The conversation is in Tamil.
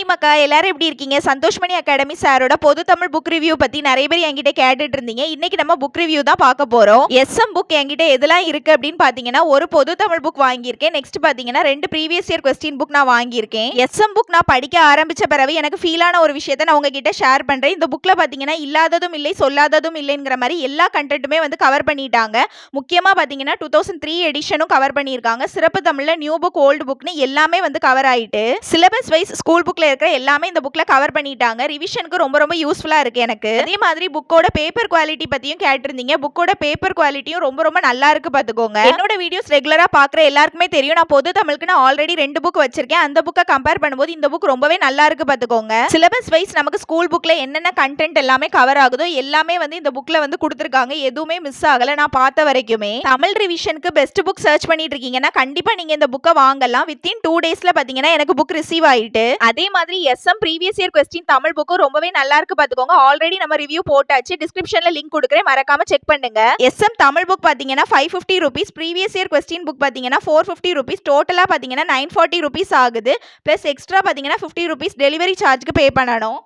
டீம் அக்கா எல்லாரும் எப்படி இருக்கீங்க? சந்தோஷ்மணி அகாடமி சாரோட பொது தமிழ் புக் ரிவ்யூ பத்தி நிறைய பேர் என்கிட்ட கேட்டுட்டு இருந்தீங்க. இன்னைக்கு நம்ம புக் ரிவ்யூ தான் பார்க்க போறோம். எஸ்எம் புக் என்கிட்ட எதெல்லாம் இருக்கு அப்படின்னு பாத்தீங்கன்னா, ஒரு பொது தமிழ் புக் வாங்கியிருக்கேன். நெக்ஸ்ட் பாத்தீங்கன்னா 2 ப்ரீவியஸ் இயர் கொஸ்டின் புக் நான் வாங்கியிருக்கேன். எஸ்எம் புக் நான் படிக்க ஆரம்பிச்ச பிறகு எனக்கு ஃபீலான ஒரு விஷயத்தை நான் உங்ககிட்ட ஷேர் பண்றேன். இந்த புக்ல பாத்தீங்கன்னா இல்லாததும் இல்லை சொல்லாததும் இல்லைங்கிற மாதிரி எல்லா கண்டென்ட்டுமே வந்து கவர் பண்ணிட்டாங்க. முக்கியமா பாத்தீங்கன்னா 2003 எடிஷனும் கவர் பண்ணியிருக்காங்க. சிறப்பு தமிழ்ல நியூ புக் ஓல்டு புக்னு எல்லாமே வந்து கவர் ஆயிட்டு சிலபஸ் வைஸ் ஸ்கூல் புக்ல இருக்கிற எல்லாமே இந்த புக்ல கவர் பண்ணிட்டாங்க. ரிவிஷனுக்கு ரொம்ப ரொம்ப யூஸ்ஃபுல்லா இருக்கு எனக்கு. அதே மாதிரி புக்கோட பேப்பர் குவாலிட்டி பத்தியும் கேட்டிருந்தீங்க. புக்கோட பேப்பர் குவாலிட்டியும் ரொம்ப ரொம்ப நல்லா இருக்கு பாத்துக்கோங்க. என்னோட வீடியோஸ் ரெகுலரா பாக்குற எல்லாருக்குமே தெரியும். நான் பொது தமிழுக்கு நான் ஆல்ரெடி 2 புக் வச்சிருக்கேன். அந்த புக்கை கம்பேர் பண்ணும்போது இந்த புக் ரொம்பவே நல்லா இருக்கு பாத்துக்கோங்க. சிலபஸ் வைஸ் நமக்கு ஸ்கூல் புக்ல என்னென்ன கண்டென்ட் எல்லாமே கவர் ஆகுதோ எல்லாமே வந்து இந்த புக்ல வந்து கொடுத்திருக்காங்க. எதுவுமே மிஸ் ஆகல நான் பார்த்த வரைக்குமே. தமிழ் ரிவிஷனுக்கு பெஸ்ட் புக் சர்ச் பண்ணிட்டு இருக்கீங்கன்னா கண்டிப்பா நீங்க இந்த புக்கை வாங்கலாம். வித்தின் 2 டேஸ்ல பாத்தீங்கன்னா எனக்கு புக் ரிசீவ் ஆயிட்டு. அதே மாதிரி SM previous year question Tamil புக்கும் ரொம்பவே நல்லா இருக்கு பாத்துக்கோங்க. ஆல்ரெடி நம்ம ரிவ்யூ போட்டாச்சு. டிஸ்கிரிப்ஷன்ல லிங்க் கொடுக்குறேன், மறக்காம செக் பண்ணுங்க. எஸ்எம் தமிழ் புக் பாத்தீங்கன்னா 550 rupees, previous year question book பாத்தீங்கன்னா 450 rupees, டோட்டலா பாத்தீங்கன்னா 940 rupees ஆகுது. பிளஸ் எக்ஸ்ட்ரா பாத்தீங்கன்னா 50 rupees டெலிவரி சார்ஜ்க்கு பே பண்ணணும்.